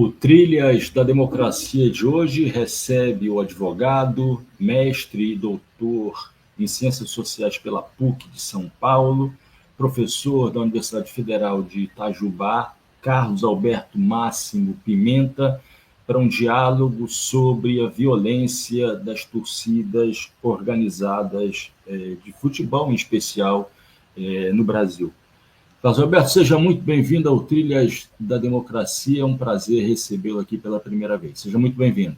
O Trilhas da Democracia de hoje recebe o advogado, mestre e doutor em Ciências Sociais pela PUC de São Paulo, professor da Universidade Federal de Itajubá, Carlos Alberto Máximo Pimenta, para um diálogo sobre a violência das torcidas organizadas de futebol, em especial no Brasil. Carlos Alberto, seja muito bem-vindo ao Trilhas da Democracia. É um prazer recebê-lo aqui pela primeira vez. Seja muito bem-vindo.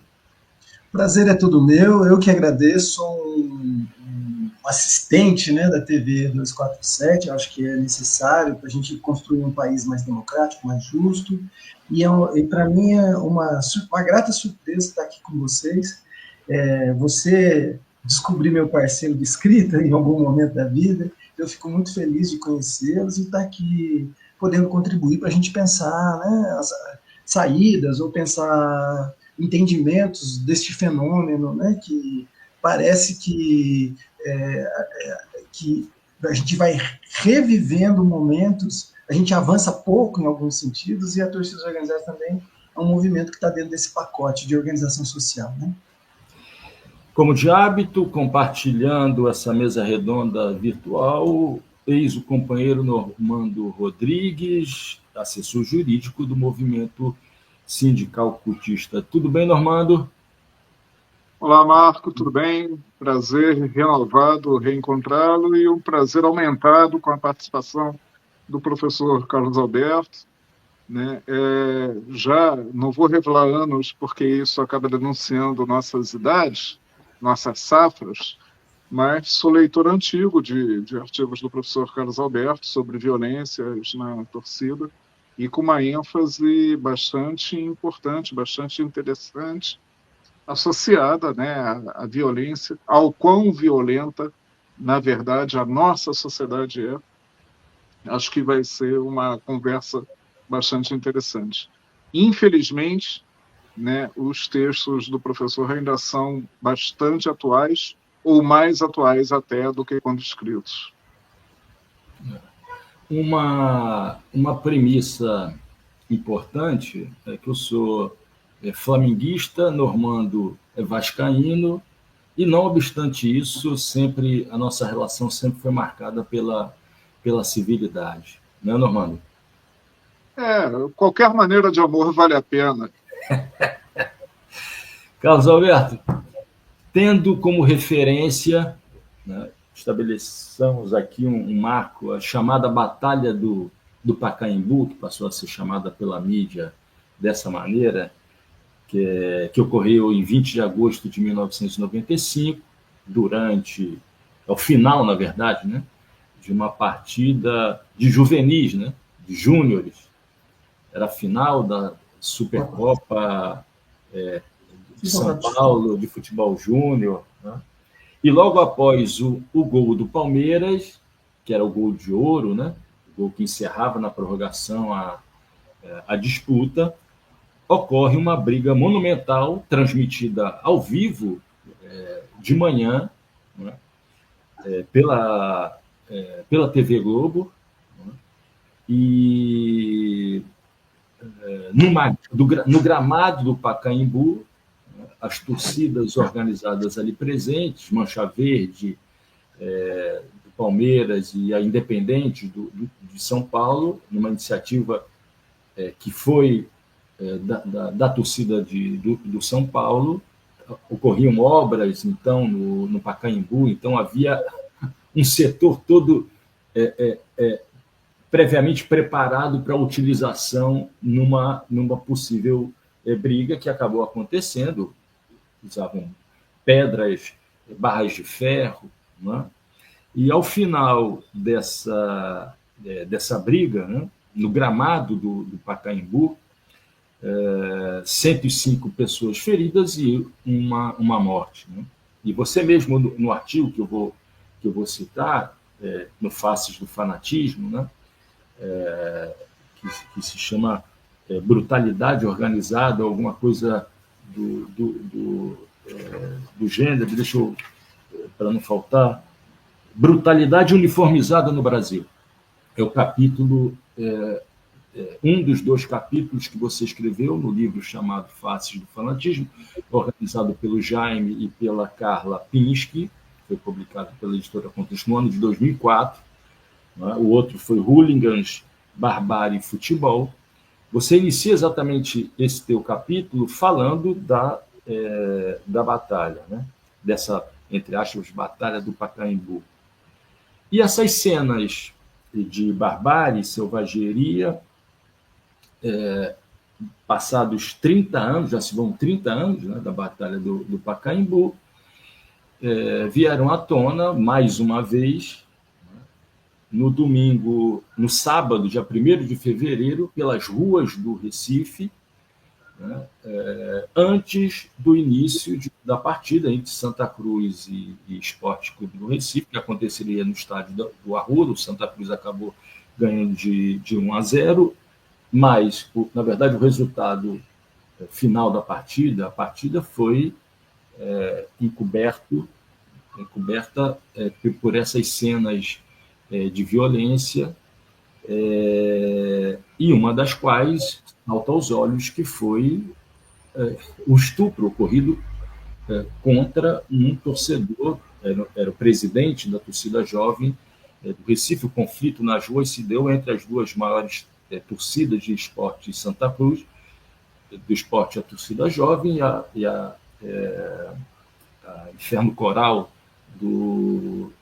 Prazer é todo meu. Eu que agradeço. Sou um assistente, né, da TV 247. Eu acho que é necessário para a gente construir um país mais democrático, mais justo. E para mim é uma grata surpresa estar aqui com vocês. Você descobrir meu parceiro de escrita em algum momento da vida. Eu fico muito feliz de conhecê-los e estar aqui podendo contribuir para a gente pensar, né, as saídas ou pensar entendimentos deste fenômeno, né, que parece que a gente vai revivendo momentos, a gente avança pouco em alguns sentidos e a torcida organizada também é um movimento que está dentro desse pacote de organização social, né? Como de hábito, compartilhando essa mesa redonda virtual, eis o companheiro Normando Rodrigues, assessor jurídico do movimento sindical cultista. Tudo bem, Normando? Olá, Marco, tudo bem? Prazer renovado reencontrá-lo e um prazer aumentado com a participação do professor Carlos Alberto. Né? Já não vou revelar anos, porque isso acaba denunciando nossas idades, nossas safras, mas sou leitor antigo de artigos do professor Carlos Alberto sobre violências na torcida e com uma ênfase bastante importante, bastante interessante, associada, né, à violência, ao quão violenta, na verdade, a nossa sociedade é. Acho que vai ser uma conversa bastante interessante. Infelizmente, né, os textos do professor ainda são bastante atuais, ou mais atuais até do que quando escritos. Uma premissa importante é que eu sou flamenguista, Normando é vascaíno, e não obstante isso, a nossa relação sempre foi marcada pela civilidade. Não é, Normando? Qualquer maneira de amor vale a pena. Carlos Alberto, tendo como referência, né, estabeleçamos aqui um marco, a chamada Batalha do Pacaembu, que passou a ser chamada pela mídia dessa maneira, que ocorreu em 20 de agosto de 1995, ao final, na verdade, né, de uma partida de juvenis, né, de júniores. Era a final da Supercopa de São Paulo, de futebol júnior, né? E logo após o gol do Palmeiras, que era o gol de ouro, né? O gol que encerrava na prorrogação a disputa, ocorre uma briga monumental, transmitida ao vivo de manhã, né? Pela TV Globo, né? E no gramado do Pacaembu, as torcidas organizadas ali presentes, Mancha Verde, do Palmeiras e a Independente de São Paulo, numa iniciativa que foi da torcida do São Paulo. Ocorriam obras, então, no Pacaembu, então havia um setor todo previamente preparado para a utilização numa possível briga que acabou acontecendo. Usavam pedras, barras de ferro, né? E ao final dessa briga, né, no gramado do Pacaembu, 105 pessoas feridas e uma morte, né? E você mesmo, no artigo que eu vou citar, no Faces do Fanatismo, né, que se chama Brutalidade Organizada, alguma coisa do gênero, deixa eu, para não faltar, Brutalidade Uniformizada no Brasil. É o capítulo um dos 2 capítulos que você escreveu no livro chamado Faces do Fanatismo, organizado pelo Jaime e pela Carla Pinsky, foi publicado pela editora Contexto no ano de 2004. Né? O outro foi Hooligans, Barbárie e Futebol. Você inicia exatamente esse teu capítulo falando da batalha, né? Dessa, entre aspas, batalha do Pacaembu. E essas cenas de barbárie, selvageria, passados 30 anos, já se vão 30 anos, né, da Batalha do Pacaembu, vieram à tona mais uma vez, né, no sábado, dia 1º de fevereiro, pelas ruas do Recife, né, antes do início da partida entre Santa Cruz e Sport Clube do Recife, que aconteceria no estádio do Arruda. O Santa Cruz acabou ganhando de 1-0, mas, na verdade, o resultado final da partida, a partida foi encoberta por essas cenas de violência, e uma das quais salta aos olhos, que foi o estupro ocorrido contra um torcedor, era o presidente da torcida jovem do Recife. O conflito nas ruas se deu entre as 2 maiores torcidas de esporte de Santa Cruz, do esporte a torcida jovem e a Inferno Coral do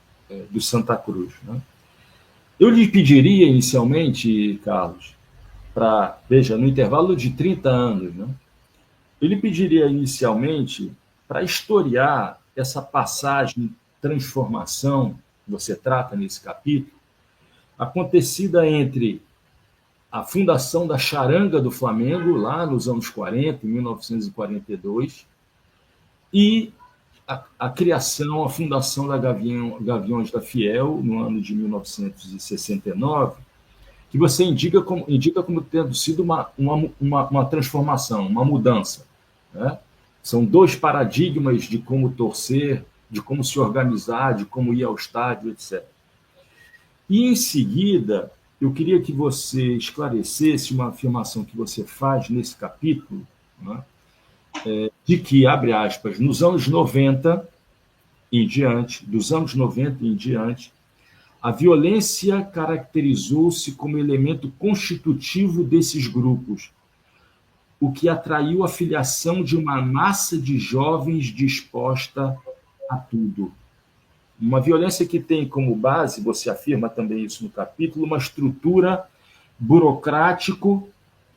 Santa Cruz. Né? Eu lhe pediria inicialmente, Carlos, veja, no intervalo de 30 anos, né? Eu lhe pediria inicialmente para historiar essa passagem, transformação, que você trata nesse capítulo, acontecida entre a fundação da Charanga do Flamengo, lá nos anos 40, em 1942, e a criação, a fundação da Gaviões da Fiel, no ano de 1969, que você indica como tendo sido uma transformação, uma mudança. Né? São 2 paradigmas de como torcer, de como se organizar, de como ir ao estádio, etc. E, em seguida, eu queria que você esclarecesse uma afirmação que você faz nesse capítulo, né? De que, abre aspas, nos anos 90 em diante, a violência caracterizou-se como elemento constitutivo desses grupos, o que atraiu a filiação de uma massa de jovens disposta a tudo. Uma violência que tem como base, você afirma também isso no capítulo, uma estrutura burocrático,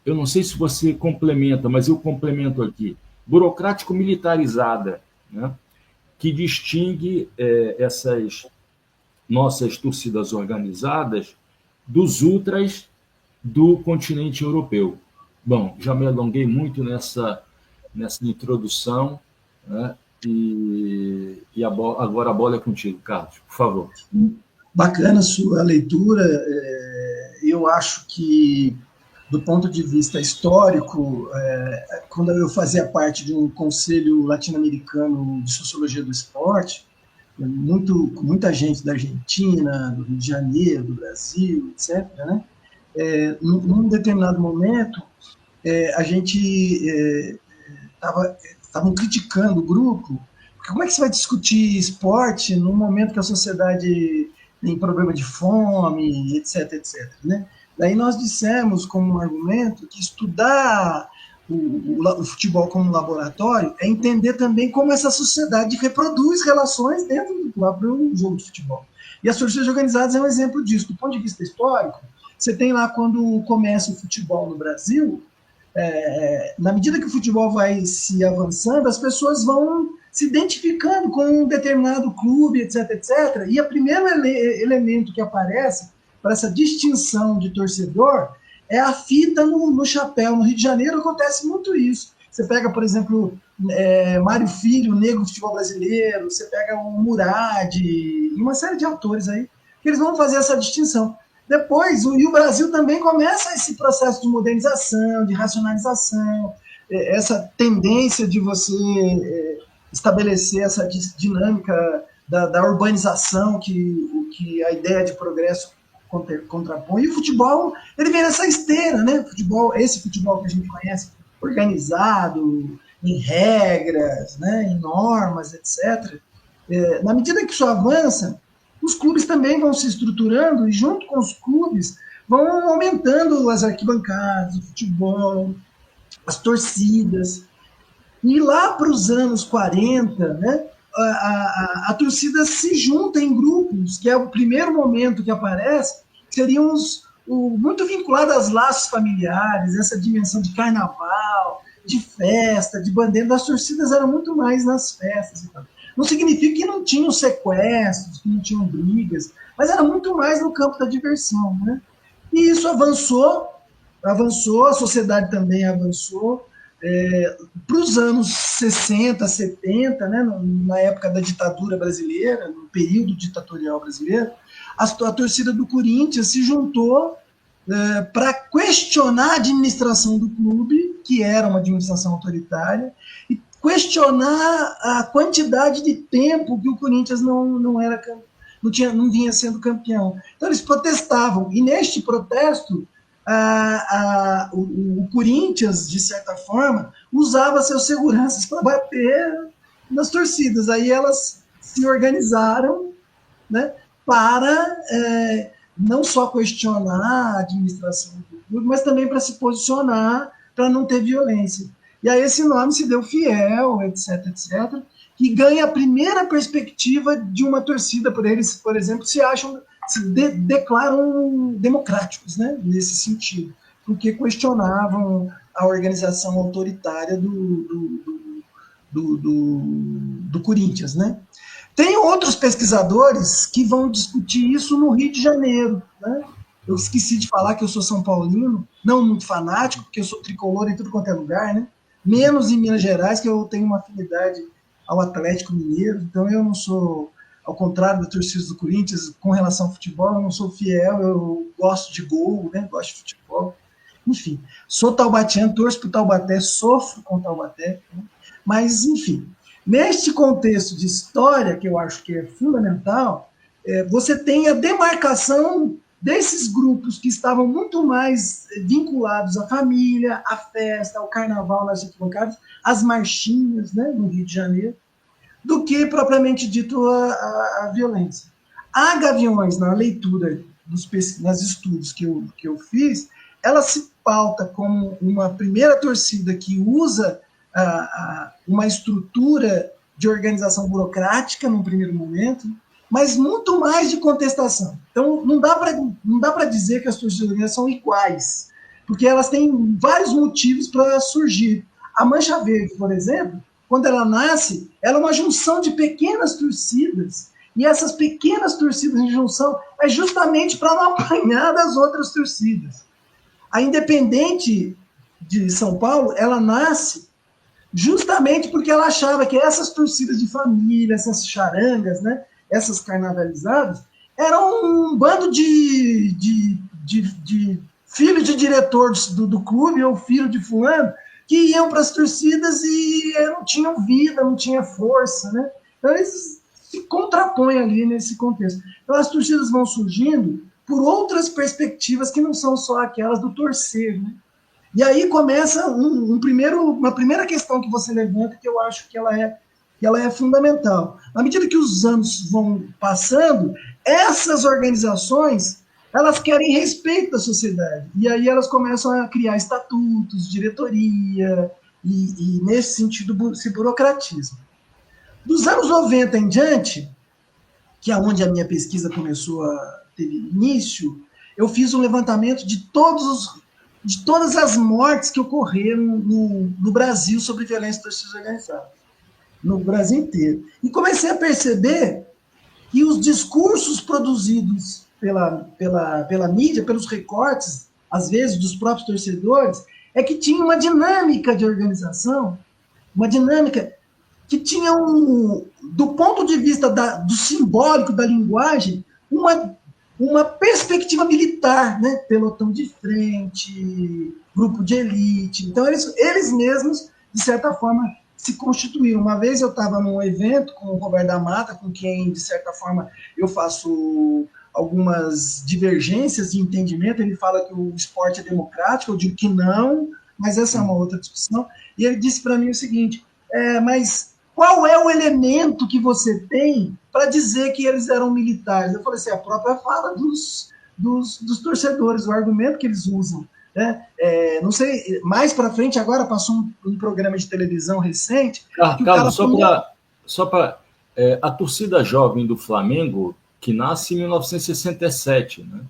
eu não sei se você complementa, mas eu complemento aqui, burocrático-militarizada, né, que distingue essas nossas torcidas organizadas dos ultras do continente europeu. Bom, já me alonguei muito nessa introdução, né, e agora a bola é contigo, Carlos, por favor. Bacana a sua leitura. Eu acho que, do ponto de vista histórico, quando eu fazia parte de um conselho latino-americano de sociologia do esporte, muita gente da Argentina, do Rio de Janeiro, do Brasil, etc., né? Num determinado momento, a gente estavam criticando o grupo, porque como é que você vai discutir esporte num momento que a sociedade tem problema de fome, etc., etc., né? Daí nós dissemos, como um argumento, que estudar o futebol como laboratório é entender também como essa sociedade reproduz relações dentro do próprio jogo de futebol. E as torcidas organizadas é um exemplo disso. Do ponto de vista histórico, você tem lá, quando começa o futebol no Brasil, na medida que o futebol vai se avançando, as pessoas vão se identificando com um determinado clube, etc., etc., e o primeiro elemento que aparece para essa distinção de torcedor é a fita no chapéu. No Rio de Janeiro acontece muito isso. Você pega, por exemplo, Mário Filho, o Negro do Futebol Brasileiro, você pega o Murad, e uma série de autores aí, que eles vão fazer essa distinção. Depois, o Brasil também começa esse processo de modernização, de racionalização, essa tendência de você estabelecer essa dinâmica da urbanização que a ideia de progresso contrapõe. E o futebol, ele vem nessa esteira, né? Esse futebol que a gente conhece, organizado, em regras, né? Em normas, etc. Na medida que isso avança, os clubes também vão se estruturando e, junto com os clubes, vão aumentando as arquibancadas, o futebol, as torcidas. E lá para os anos 40, né, a torcida se junta em grupos, que é o primeiro momento que aparece, que seriam muito vinculado aos laços familiares, essa dimensão de carnaval, de festa, de bandeira. As torcidas eram muito mais nas festas. Então. Não significa que não tinham sequestros, que não tinham brigas, mas era muito mais no campo da diversão. Né? E isso avançou, a sociedade também avançou. Para os anos 60, 70, né, na época da ditadura brasileira, no período ditatorial brasileiro, a torcida do Corinthians se juntou para questionar a administração do clube, que era uma administração autoritária, e questionar a quantidade de tempo que o Corinthians não vinha sendo campeão. Então eles protestavam, e neste protesto o Corinthians, de certa forma, usava seus seguranças para bater nas torcidas. Aí elas se organizaram, né, para não só questionar a administração do clube, mas também para se posicionar para não ter violência. E aí esse nome se deu Fiel, etc., etc., que ganha a primeira perspectiva de uma torcida. Por eles, por exemplo, se declaram democráticos, né, nesse sentido, porque questionavam a organização autoritária do Corinthians. Né? Tem outros pesquisadores que vão discutir isso no Rio de Janeiro. Né? Eu esqueci de falar que eu sou São Paulino, não muito fanático, porque eu sou tricolor em tudo quanto é lugar, né? Menos em Minas Gerais, que eu tenho uma afinidade ao Atlético Mineiro, então eu não sou... Ao contrário da torcida do Corinthians, com relação ao futebol, eu não sou fiel, eu gosto de gol, né? Gosto de futebol. Enfim, sou taubatiano, torço para o Taubaté, sofro com o Taubaté. Né? Mas, enfim, neste contexto de história, que eu acho que é fundamental, você tem a demarcação desses grupos que estavam muito mais vinculados à família, à festa, ao carnaval nas arquibancadas, às marchinhas, né, no Rio de Janeiro, do que propriamente dito a violência. A Gaviões, na leitura, nos estudos que eu fiz, ela se pauta como uma primeira torcida que usa uma estrutura de organização burocrática num primeiro momento, mas muito mais de contestação. Então, não dá para dizer que as torcidas são iguais, porque elas têm vários motivos para surgir. A Mancha Verde, por exemplo, quando ela nasce, ela é uma junção de pequenas torcidas, e essas pequenas torcidas em junção é justamente para não apanhar das outras torcidas. A Independente de São Paulo, ela nasce justamente porque ela achava que essas torcidas de família, essas charangas, né, essas carnavalizadas, eram um bando de filho de diretor do clube, ou filho de fulano, que iam para as torcidas e não tinham vida, não tinha força, né? Então eles se contrapõem ali nesse contexto. Então as torcidas vão surgindo por outras perspectivas que não são só aquelas do torcer, né? E aí começa uma primeira questão que você levanta, que eu acho que ela é fundamental. À medida que os anos vão passando, essas organizações, elas querem respeito da sociedade. E aí elas começam a criar estatutos, diretoria, e nesse sentido se burocratizam. Dos anos 90 em diante, que é onde a minha pesquisa começou a ter início, eu fiz um levantamento de todas as mortes que ocorreram no Brasil sobre violência e torcida organizada. No Brasil inteiro. E comecei a perceber que os discursos produzidos pela mídia, pelos recortes, às vezes, dos próprios torcedores, é que tinha uma dinâmica de organização, uma dinâmica que tinha, do ponto de vista do simbólico, da linguagem, uma perspectiva militar, né? Pelotão de frente, grupo de elite. Então, eles mesmos, de certa forma, se constituíram. Uma vez eu estava num evento com o Roberto da Mata, com quem, de certa forma, eu faço algumas divergências de entendimento. Ele fala que o esporte é democrático, eu digo que não, mas essa é uma outra discussão. E ele disse para mim o seguinte, mas qual é o elemento que você tem para dizer que eles eram militares? Eu falei assim, a própria fala dos torcedores, o argumento que eles usam. Né? Não sei, mais para frente agora passou um programa de televisão recente. Carlos, só para a torcida jovem do Flamengo, que nasce em 1967, né?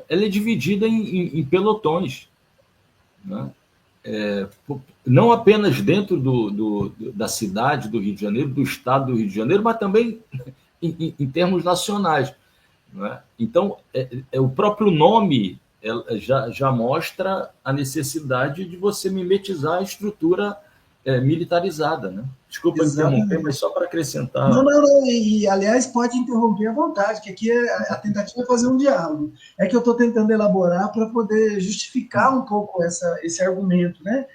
Ela é dividida em pelotões, né? Não apenas dentro da cidade do Rio de Janeiro, do estado do Rio de Janeiro, mas também em termos nacionais. Né? Então, o próprio nome já mostra a necessidade de você mimetizar a estrutura militarizada. Né? Desculpa interromper, mas só para acrescentar. Não, e aliás, pode interromper à vontade, que aqui a tentativa é fazer um diálogo. É que eu estou tentando elaborar para poder justificar um pouco esse argumento, né?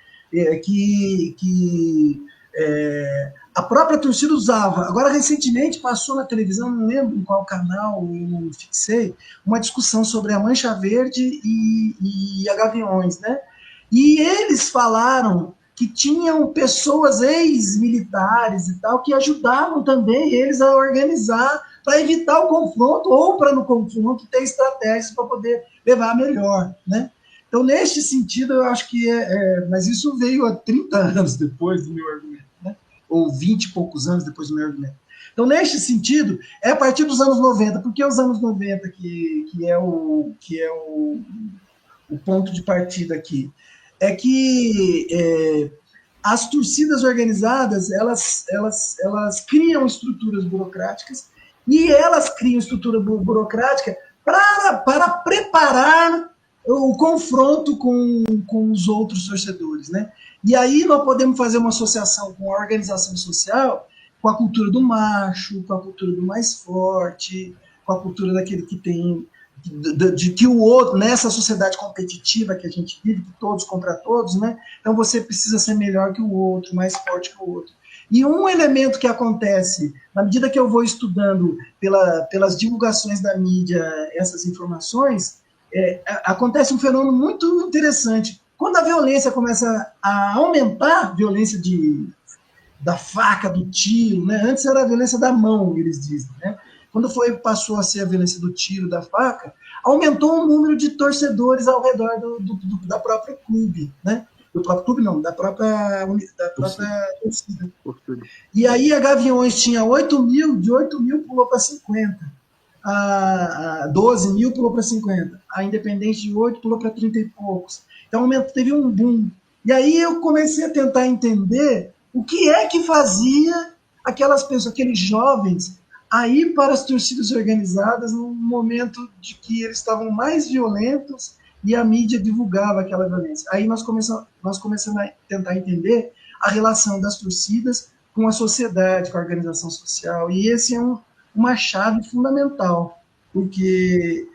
A própria torcida usava. Agora, recentemente, passou na televisão, não lembro em qual canal eu fixei, uma discussão sobre a Mancha Verde e a Gaviões, né? E eles falaram que tinham pessoas ex-militares e tal, que ajudavam também eles a organizar para evitar o confronto, ou para no confronto ter estratégias para poder levar melhor, né? Então, neste sentido, eu acho que mas isso veio há 30 anos depois do meu argumento, né? Ou 20 e poucos anos depois do meu argumento. Então, neste sentido, é a partir dos anos 90, porque os anos 90 que é o ponto de partida aqui, é que as torcidas organizadas, elas criam estruturas burocráticas, e elas criam estrutura burocrática para preparar o confronto com os outros torcedores, né? E aí nós podemos fazer uma associação com a organização social, com a cultura do macho, com a cultura do mais forte, com a cultura daquele que tem... de que o outro, nessa sociedade competitiva que a gente vive, de todos contra todos, né? Então você precisa ser melhor que o outro, mais forte que o outro. E um elemento que acontece, na medida que eu vou estudando pelas divulgações da mídia essas informações, acontece um fenômeno muito interessante. Quando a violência começa a aumentar, violência da faca, do tiro, né? Antes era a violência da mão, eles dizem, né? Quando passou a ser a violência do tiro, da faca, aumentou o número de torcedores ao redor da própria clube, né? Do próprio clube não, da própria torcida. E aí a Gaviões tinha 8 mil, de 8 mil pulou para 50. A 12 mil pulou para 50. A Independente de 8 pulou para 30 e poucos. Então teve um boom. E aí eu comecei a tentar entender o que é que fazia aquelas pessoas, aqueles jovens, a ir para as torcidas organizadas no momento de que eles estavam mais violentos e a mídia divulgava aquela violência. Aí nós começamos a tentar entender a relação das torcidas com a sociedade, com a organização social, e esse é uma chave fundamental, porque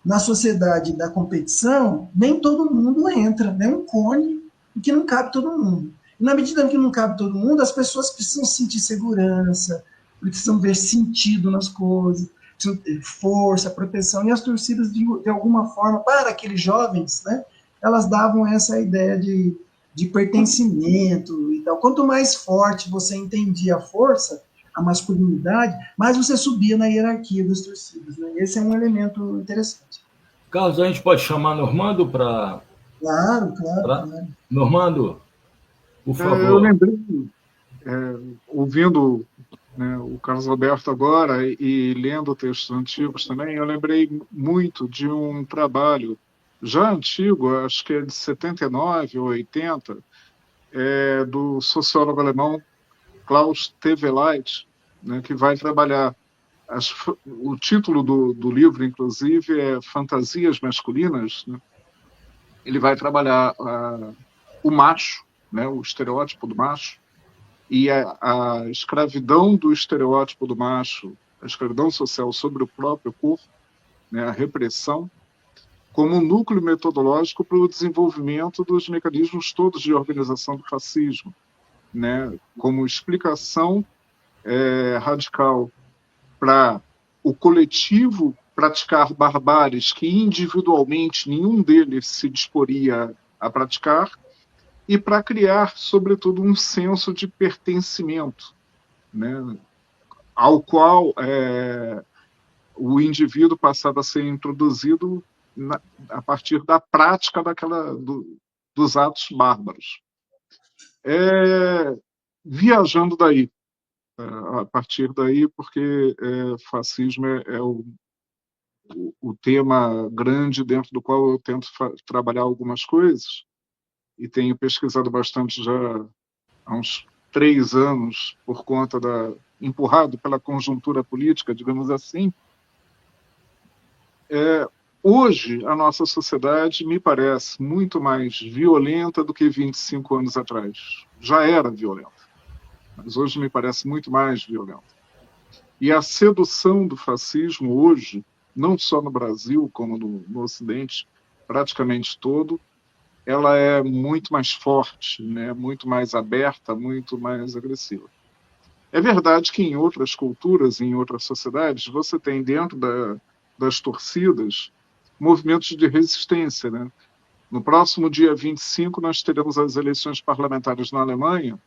na sociedade da competição, nem todo mundo entra, né? Um cone em que não cabe todo mundo. E na medida em que não cabe todo mundo, as pessoas precisam sentir segurança, precisam ver sentido nas coisas, precisam ter força, proteção, e as torcidas, de alguma forma, para aqueles jovens, né, elas davam essa ideia de pertencimento e tal. Quanto mais forte você entendia a força, a masculinidade, mais você subia na hierarquia das torcidas. Né? Esse é um elemento interessante. Carlos, a gente pode chamar Normando para... Claro. Normando, por favor. Eu lembrei, ouvindo, né, o Carlos Alberto agora e lendo textos antigos também, eu lembrei muito de um trabalho já antigo, acho que é de 79 ou 80, do sociólogo alemão Klaus Teweleit, né, que vai trabalhar, o título do livro, inclusive, é Fantasias Masculinas, né? Ele vai trabalhar o macho, né, o estereótipo do macho, e a escravidão do estereótipo do macho, a escravidão social sobre o próprio corpo, né, a repressão, como um núcleo metodológico para o desenvolvimento dos mecanismos todos de organização do fascismo, né, como explicação radical para o coletivo praticar barbáries que individualmente nenhum deles se disporia a praticar, e para criar, sobretudo, um senso de pertencimento, né, ao qual o indivíduo passava a ser introduzido a partir da prática dos atos bárbaros. Viajando daí, a partir daí, porque fascismo é o tema grande dentro do qual eu tento trabalhar algumas coisas, e tenho pesquisado bastante já há uns 3 anos, por conta empurrado pela conjuntura política, digamos assim. Hoje, a nossa sociedade me parece muito mais violenta do que 25 anos atrás. Já era violenta, mas hoje me parece muito mais violenta. E a sedução do fascismo hoje, não só no Brasil, como no Ocidente, praticamente todo, ela é muito mais forte, né? Muito mais aberta, muito mais agressiva. É verdade que em outras culturas, em outras sociedades, você tem dentro das torcidas movimentos de resistência, né? No próximo dia 25, nós teremos as eleições parlamentares na Alemanha,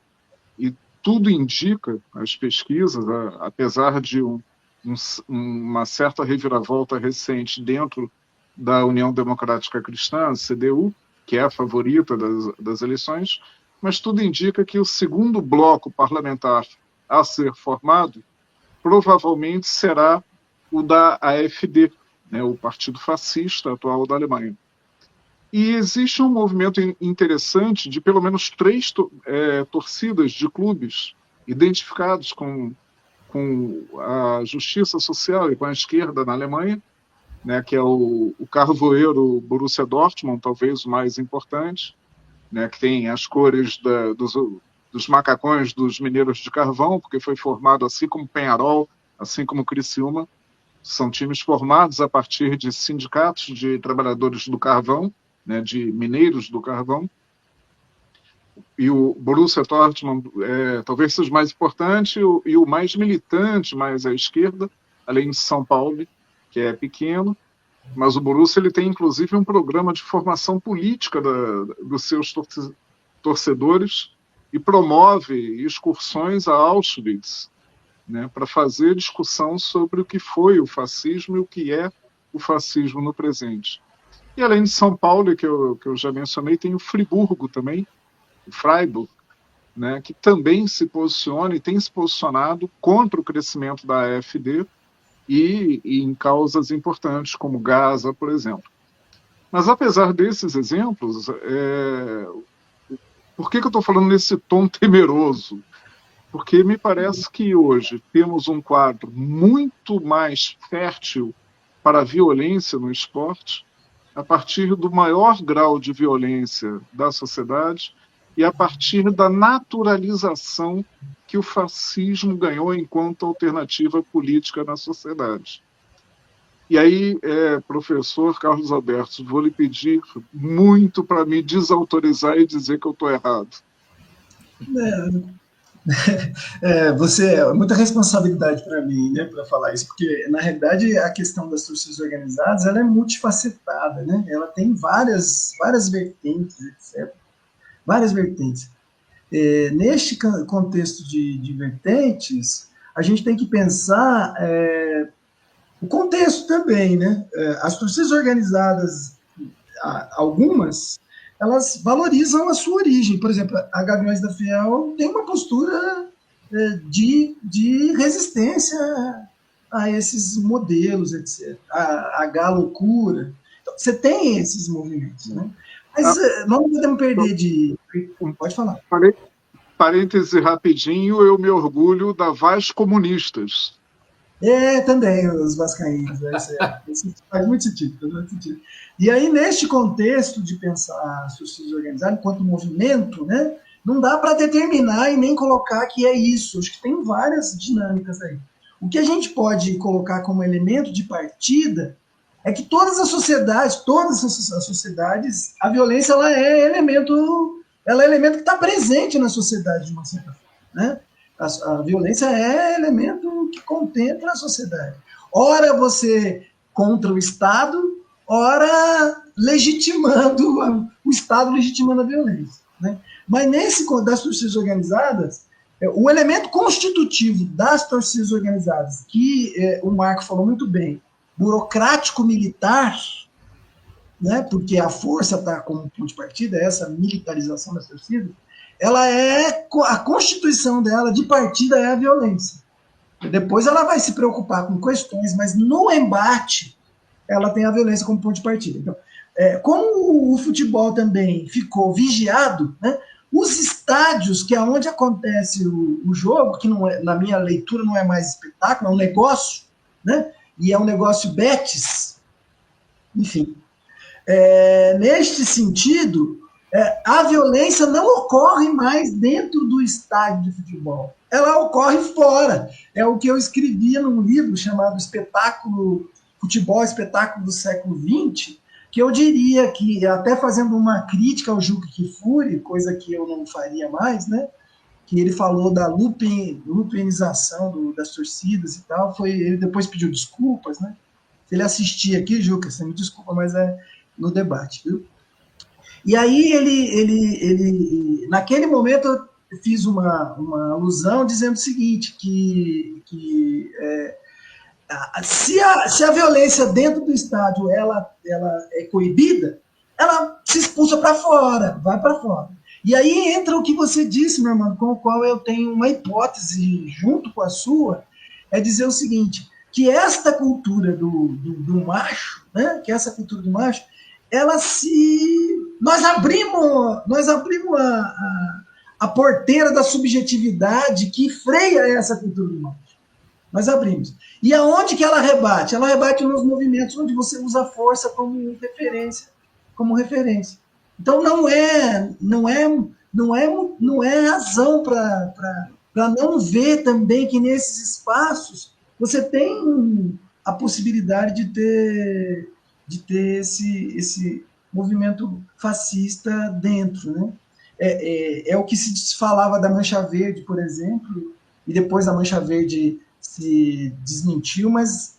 e tudo indica, as pesquisas, apesar de uma certa reviravolta recente dentro da União Democrática Cristã, CDU, que é a favorita das eleições, mas tudo indica que o segundo bloco parlamentar a ser formado provavelmente será o da AfD, né, o Partido Fascista atual da Alemanha. E existe um movimento interessante de pelo menos 3 torcidas de clubes identificados com a justiça social e com a esquerda na Alemanha, né, que é o carvoeiro Borussia Dortmund, talvez o mais importante, né, que tem as cores dos macacões dos mineiros de carvão, porque foi formado assim como Peñarol, assim como Criciúma. São times formados a partir de sindicatos de trabalhadores do carvão, né, de mineiros do carvão. E o Borussia Dortmund talvez seja o mais importante e o mais militante, mais à esquerda, além de São Paulo, que é pequeno. Mas o Borussia ele tem, inclusive, um programa de formação política dos seus torcedores e promove excursões a Auschwitz, né, para fazer discussão sobre o que foi o fascismo e o que é o fascismo no presente. E além de São Paulo, que eu já mencionei, tem o Friburgo também, o Freiburg, né, que também se posiciona e tem se posicionado contra o crescimento da AfD e em causas importantes, como Gaza, por exemplo. Mas apesar desses exemplos, por que eu estou falando nesse tom temeroso? Porque me parece que hoje temos um quadro muito mais fértil para a violência no esporte, a partir do maior grau de violência da sociedade e a partir da naturalização que o fascismo ganhou enquanto alternativa política na sociedade. E aí, professor Carlos Alberto, vou lhe pedir muito para me desautorizar e dizer que eu estou errado. É muita responsabilidade para mim, né, para falar isso, porque, na realidade, a questão das torcidas organizadas ela é multifacetada, né? Ela tem várias vertentes, etc. Várias vertentes. Neste contexto de vertentes, a gente tem que pensar o contexto também, né? As torcidas organizadas, algumas, elas valorizam a sua origem. Por exemplo, a Gaviões da Fiel tem uma postura de resistência a esses modelos, etc. A Galocura. Então, você tem esses movimentos, né? Mas nós não podemos perder de... Pode falar. Parêntese rapidinho, eu me orgulho da Vaz Comunistas. Também, os vascaínos. Isso faz muito sentido, E aí, neste contexto de pensar as torcidas organizadas enquanto movimento, né, não dá para determinar e nem colocar que é isso. Acho que tem várias dinâmicas aí. O que a gente pode colocar como elemento de partida é que todas as sociedades, a violência ela é elemento que está presente na sociedade de uma certa forma, né? A violência é elemento que contempla a sociedade. ora você contra o Estado, ora legitimando, o Estado legitimando a violência. Né? Mas nesse das torcidas organizadas, o elemento constitutivo das torcidas organizadas, que o Marco falou muito bem, burocrático-militar, né, porque a força está como ponto de partida, essa militarização das torcidas, ela a constituição dela de partida é a violência. Depois ela vai se preocupar com questões, mas no embate ela tem a violência como ponto de partida. Então, como o futebol também ficou vigiado, né, os estádios, que é onde acontece o jogo, que não é, na minha leitura não é mais espetáculo, é um negócio, né, e é um negócio betis, enfim. Neste sentido, a violência não ocorre mais dentro do estádio de futebol. Ela ocorre fora. É o que eu escrevia num livro chamado Futebol, Espetáculo do Século XX, que eu diria que, até fazendo uma crítica ao Juca Kfouri, coisa que eu não faria mais, né? Que ele falou da lupinização das torcidas e tal, ele depois pediu desculpas, né? Se ele assistir aqui, Juca, você me desculpa, mas é no debate, viu? E aí ele naquele momento eu fiz uma alusão dizendo o seguinte, se a violência dentro do estádio ela é coibida, ela se expulsa para fora, vai para fora. E aí entra o que você disse, meu irmão, com o qual eu tenho uma hipótese junto com a sua, é dizer o seguinte, que esta cultura do macho, né, que essa cultura do macho, nós abrimos a porteira da subjetividade que freia essa cultura do macho. Nós abrimos. E aonde que ela rebate? Ela rebate nos movimentos onde você usa a força como referência. Então não é razão para não ver também que nesses espaços você tem a possibilidade de ter esse movimento fascista dentro, né? É o que se falava da Mancha Verde, por exemplo, e depois a Mancha Verde se desmentiu, mas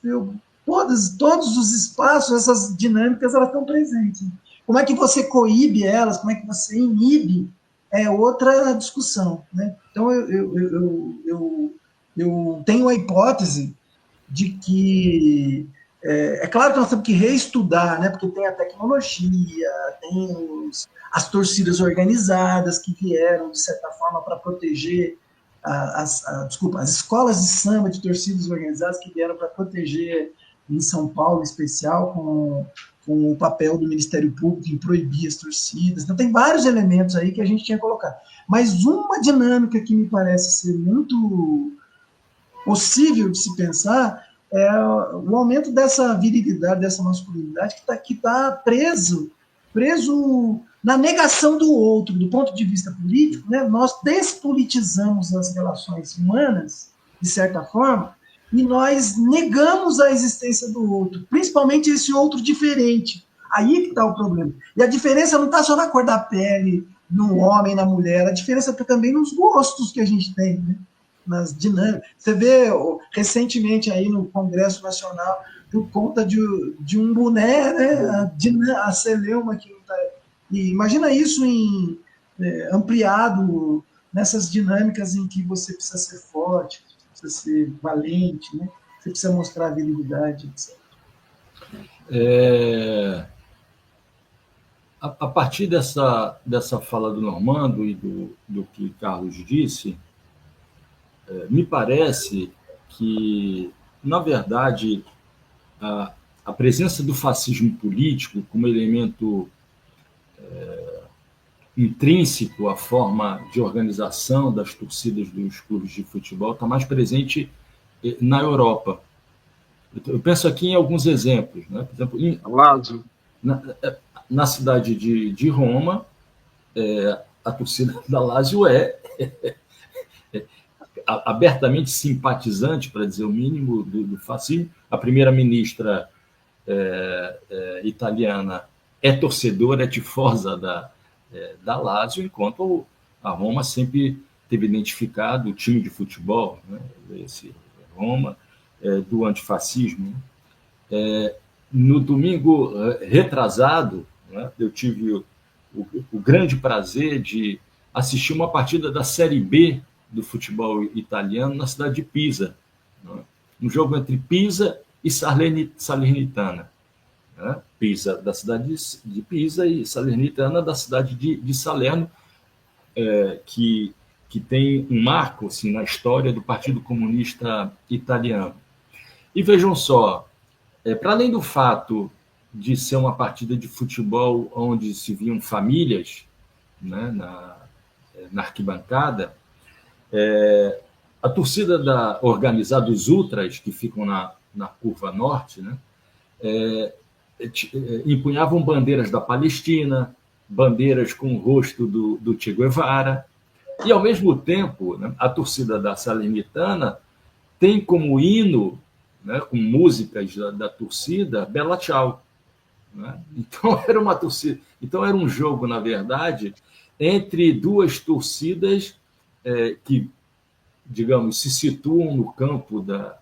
todos os espaços, essas dinâmicas, elas estão presentes. Como é que você coíbe elas, como é que você inibe, é outra discussão, né? Então, eu tenho a hipótese de que é claro que nós temos que reestudar, né? Porque tem a tecnologia, tem as torcidas organizadas que vieram, de certa forma, para proteger as escolas de samba de torcidas organizadas que vieram para proteger, em São Paulo, em especial, com o papel do Ministério Público em proibir as torcidas. Então, tem vários elementos aí que a gente tinha colocado. Mas uma dinâmica que me parece ser muito possível de se pensar é o aumento dessa virilidade, dessa masculinidade que tá preso na negação do outro, do ponto de vista político, né? Nós despolitizamos as relações humanas, de certa forma, e nós negamos a existência do outro, principalmente esse outro diferente. Aí que está o problema. E a diferença não está só na cor da pele, no homem, na mulher, a diferença está também nos gostos que a gente tem, né? Nas dinâmicas. Você vê recentemente aí no Congresso Nacional, por conta de um boné, né? A celeuma que não está. E imagina isso ampliado nessas dinâmicas em que você precisa ser forte, precisa ser valente, né? Você precisa mostrar a virilidade, etc. A partir dessa fala do Normando e do que Carlos disse, me parece que, na verdade, a presença do fascismo político como elemento intrínseco à forma de organização das torcidas dos clubes de futebol está mais presente na Europa. Eu penso aqui em alguns exemplos, né? Por exemplo, na cidade de Roma, a torcida da Lazio é abertamente simpatizante, para dizer o mínimo, do fascismo. A primeira-ministra italiana é torcedora, é tifosa da Lazio, enquanto a Roma sempre teve identificado o time de futebol, né? Esse Roma, do antifascismo. No domingo retrasado, né, eu tive o grande prazer de assistir uma partida da Série B do futebol italiano na cidade de Pisa, né, um jogo entre Pisa e Salernitana. Né, Pisa da cidade de Pisa e Salernitana da cidade de Salerno, que tem um marco assim, na história do Partido Comunista Italiano. E vejam só, para além do fato de ser uma partida de futebol onde se viam famílias, né, na arquibancada, a torcida organizada, os ultras, que ficam na curva norte, né, empunhavam bandeiras da Palestina, bandeiras com o rosto do Che Guevara, e, ao mesmo tempo, né, a torcida da Salernitana tem como hino, né, com músicas da torcida, Bella Ciao. Né? Então, era um jogo, na verdade, entre duas torcidas que, digamos, se situam no campo da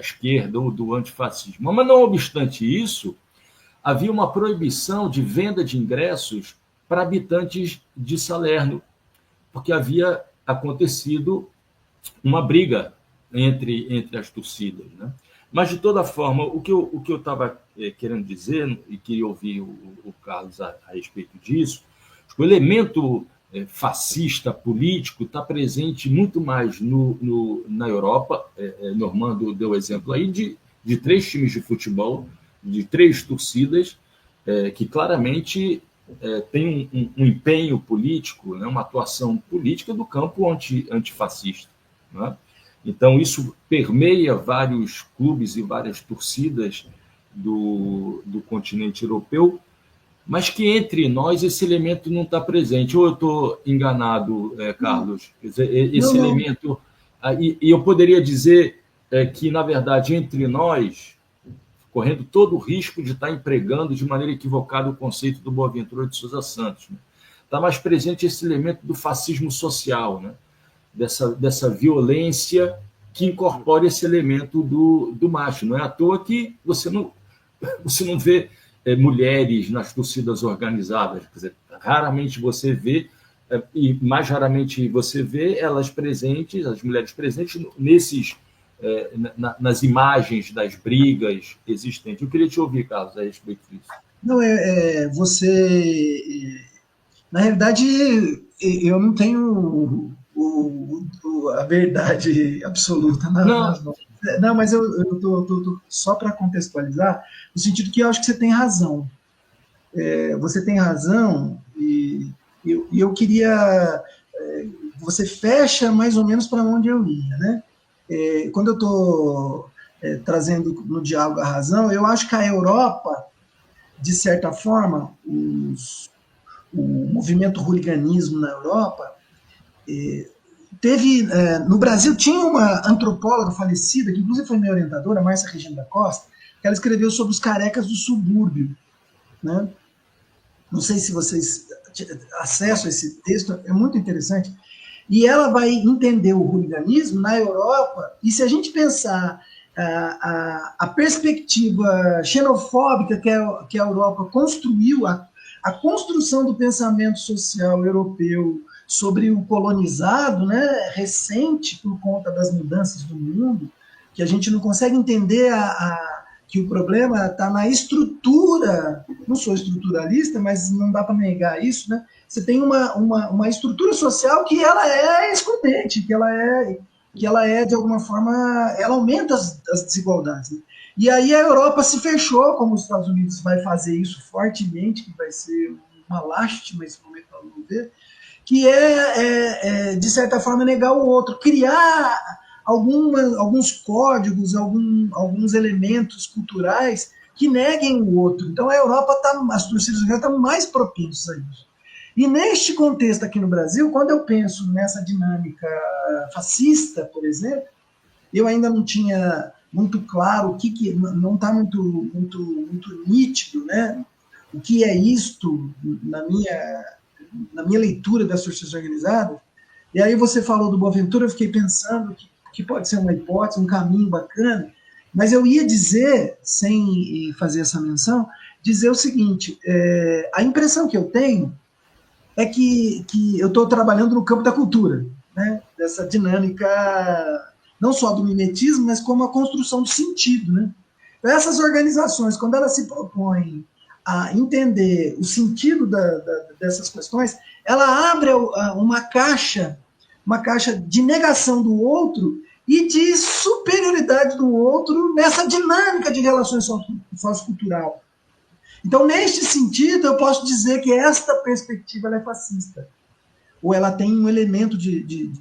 esquerda ou do antifascismo. Mas, não obstante isso, havia uma proibição de venda de ingressos para habitantes de Salerno, porque havia acontecido uma briga entre as torcidas. Né? Mas, de toda forma, o que eu estava querendo dizer, e queria ouvir o Carlos a respeito disso, o elemento fascista político está presente muito mais na Europa. Normando deu exemplo aí de 3 times de futebol, de 3 torcidas, que claramente tem um empenho político, né, uma atuação política do campo antifascista. Né? Então, isso permeia vários clubes e várias torcidas do continente europeu, mas que entre nós esse elemento não está presente. Ou eu estou enganado, Carlos? Esse elemento... E eu poderia dizer que, na verdade, entre nós, correndo todo o risco de estar empregando de maneira equivocada o conceito do Boaventura de Sousa Santos. Né? Está mais presente esse elemento do fascismo social, né? dessa violência que incorpora esse elemento do macho. Não é à toa que você não vê mulheres nas torcidas organizadas. Quer dizer, raramente você vê, e mais raramente você vê elas presentes, as mulheres presentes, nas imagens das brigas existentes. Eu queria te ouvir, Carlos, a respeito disso. Não, você... Na realidade, eu não tenho a verdade absoluta nas mãos. Não, mas eu tô só para contextualizar, no sentido que eu acho que você tem razão. Você tem razão, e eu queria... Você fecha mais ou menos para onde eu ia, né? Quando eu estou trazendo no diálogo a razão, eu acho que a Europa, de certa forma, o movimento hooliganismo na Europa, teve... no Brasil tinha uma antropóloga falecida, que inclusive foi minha orientadora, Márcia Regina da Costa, que ela escreveu sobre os carecas do subúrbio. Né? Não sei se vocês acessam esse texto, é muito interessante. E ela vai entender o hooliganismo na Europa, e se a gente pensar a perspectiva xenofóbica que a Europa construiu, a construção do pensamento social europeu sobre o colonizado, né, recente por conta das mudanças do mundo, que a gente não consegue entender que o problema está na estrutura. Não sou estruturalista, mas não dá para negar isso, né? Você tem uma estrutura social que ela é excludente, que ela é, de alguma forma, ela aumenta as desigualdades. Né? E aí a Europa se fechou, como os Estados Unidos vai fazer isso fortemente, que vai ser uma lástima esse momento para ver, que de certa forma, negar o outro, criar alguns códigos, alguns elementos culturais que neguem o outro. Então a Europa, as torcidas estão mais propensas a isso. E neste contexto aqui no Brasil, quando eu penso nessa dinâmica fascista, por exemplo, eu ainda não tinha muito claro o que não está muito nítido, né? O que é isto na minha leitura das torcidas organizadas. E aí você falou do Boaventura, eu fiquei pensando que que pode ser uma hipótese, um caminho bacana, mas eu ia dizer, sem fazer essa menção, dizer o seguinte, a impressão que eu tenho é que eu estou trabalhando no campo da cultura, né? Dessa dinâmica, não só do mimetismo, mas como a construção do sentido, né? Então, essas organizações, quando elas se propõem a entender o sentido dessas questões, ela abre uma caixa de negação do outro e de superioridade do outro nessa dinâmica de relações sociocultural. Então, neste sentido, eu posso dizer que esta perspectiva ela é fascista. Ou ela tem um elemento de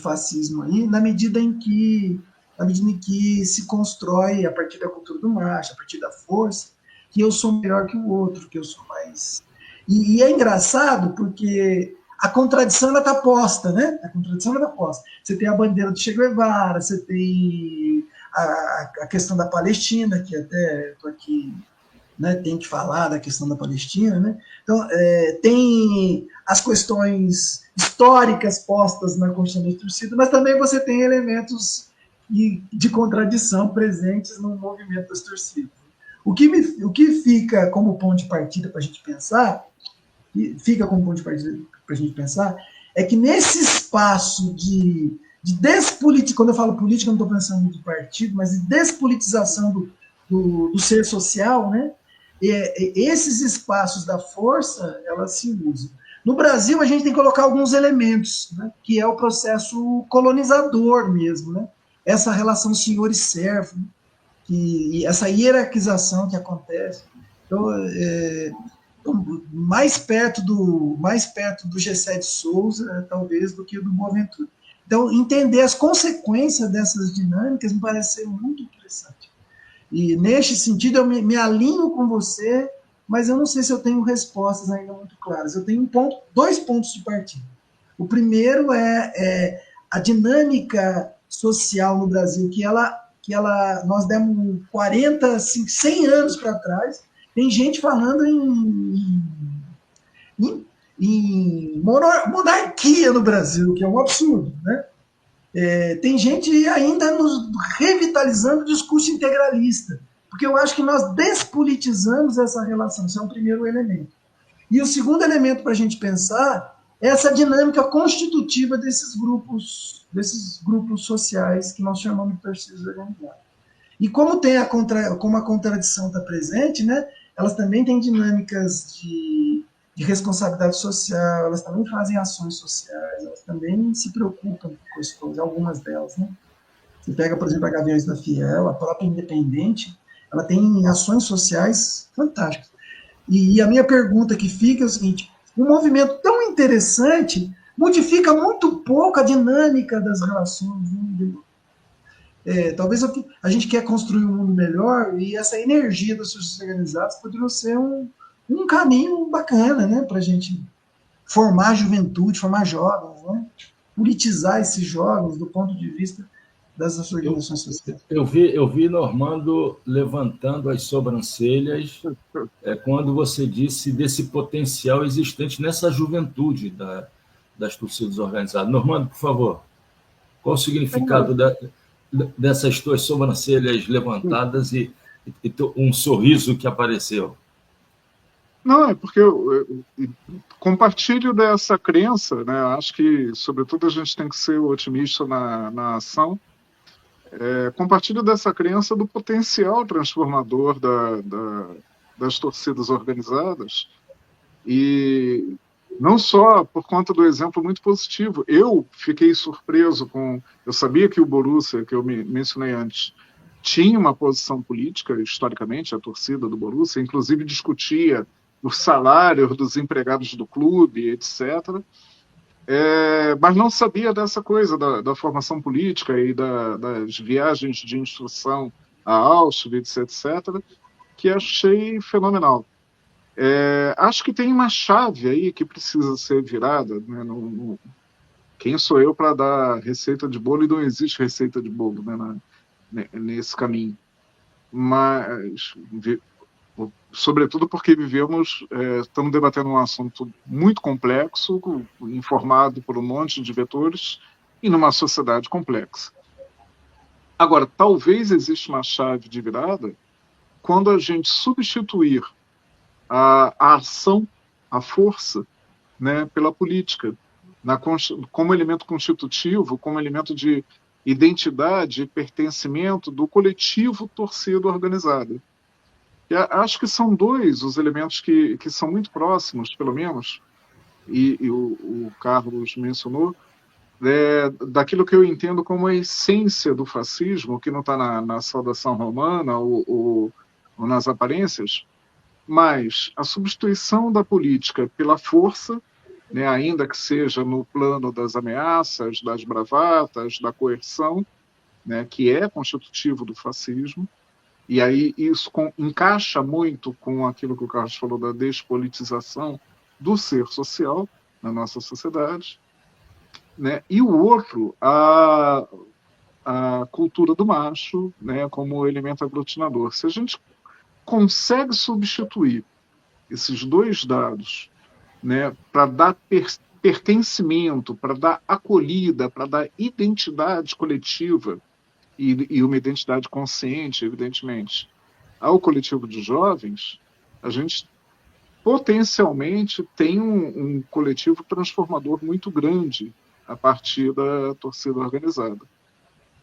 fascismo aí, na medida em que se constrói, a partir da cultura do macho, a partir da força, que eu sou melhor que o outro, que eu sou mais... E é engraçado porque a contradição está posta, né? A contradição está posta. Você tem a bandeira do Che Guevara, você tem a questão da Palestina, que até estou aqui... Né, tem que falar da questão da Palestina, né? Então, tem as questões históricas postas na Constituição distorcida, mas também você tem elementos de contradição presentes no movimento das torcidas. O que fica como ponto de partida para a gente pensar, é que nesse espaço de despolitização, quando eu falo política, eu não estou pensando de partido, mas de despolitização do ser social, né? Esses espaços da força, elas se usam. No Brasil, a gente tem que colocar alguns elementos, né, que é o processo colonizador mesmo, né? Essa relação senhor e servo, e essa hierarquização que acontece. Então, mais perto do Gessé de Souza, talvez, do que do Boaventura. Então, entender as consequências dessas dinâmicas me parece ser muito interessante. E, neste sentido, eu me alinho com você, mas eu não sei se eu tenho respostas ainda muito claras. Eu tenho dois pontos de partida. O primeiro é a dinâmica social no Brasil, que nós demos 40, 100 anos para trás. Tem gente falando em monarquia no Brasil, que é um absurdo, né? Tem gente ainda nos revitalizando o discurso integralista, porque eu acho que nós despolitizamos essa relação, isso é um primeiro elemento. E o segundo elemento para a gente pensar é essa dinâmica constitutiva desses grupos sociais que nós chamamos de torcidas organizadas. E como a contradição está presente, né, elas também têm dinâmicas de responsabilidade social, elas também fazem ações sociais, elas também se preocupam com questões, algumas delas, né? Você pega, por exemplo, a Gaviões da Fiel, a própria Independente, ela tem ações sociais fantásticas. E a minha pergunta que fica é o seguinte: um movimento tão interessante modifica muito pouco a dinâmica das relações, né? Talvez a gente quer construir um mundo melhor, e essa energia das sociedades organizadas poderia ser um caminho bacana, né, para a gente formar a juventude, formar jovens, né, politizar esses jovens do ponto de vista das organizações sociais. Eu vi Normando levantando as sobrancelhas quando você disse desse potencial existente nessa juventude das torcidas organizadas. Normando, por favor, qual o significado dessas tuas sobrancelhas levantadas e um sorriso que apareceu? Não, é porque eu compartilho dessa crença, né? Acho que, sobretudo, a gente tem que ser otimista na ação. Compartilho dessa crença do potencial transformador das torcidas organizadas, e não só por conta do exemplo muito positivo. Eu fiquei surpreso eu sabia que o Borussia, que eu mencionei antes, tinha uma posição política, historicamente, a torcida do Borussia, inclusive discutia os salários dos empregados do clube, etc., mas não sabia dessa coisa da formação política e das viagens de instrução a Auschwitz, etc., que achei fenomenal. Acho que tem uma chave aí que precisa ser virada, né, quem sou eu para dar receita de bolo, e não existe receita de bolo, né, nesse caminho. Mas, sobretudo porque estamos debatendo um assunto muito complexo, informado por um monte de vetores, e numa sociedade complexa. Agora, talvez exista uma chave de virada quando a gente substituir a ação, a força, né, pela política, como elemento constitutivo, como elemento de identidade e pertencimento do coletivo torcida organizada. E acho que são dois os elementos que são muito próximos, pelo menos, e o Carlos mencionou, daquilo que eu entendo como a essência do fascismo, que não está na saudação romana ou nas aparências, mas a substituição da política pela força, né, ainda que seja no plano das ameaças, das bravatas, da coerção, né, que é constitutivo do fascismo, e aí isso encaixa muito com aquilo que o Carlos falou da despolitização do ser social na nossa sociedade, né, e o outro, a cultura do macho, né, como elemento aglutinador. Se a gente consegue substituir esses dois dados, né, para dar pertencimento, para dar acolhida, para dar identidade coletiva e uma identidade consciente, evidentemente, ao coletivo de jovens, a gente potencialmente tem um coletivo transformador muito grande a partir da torcida organizada.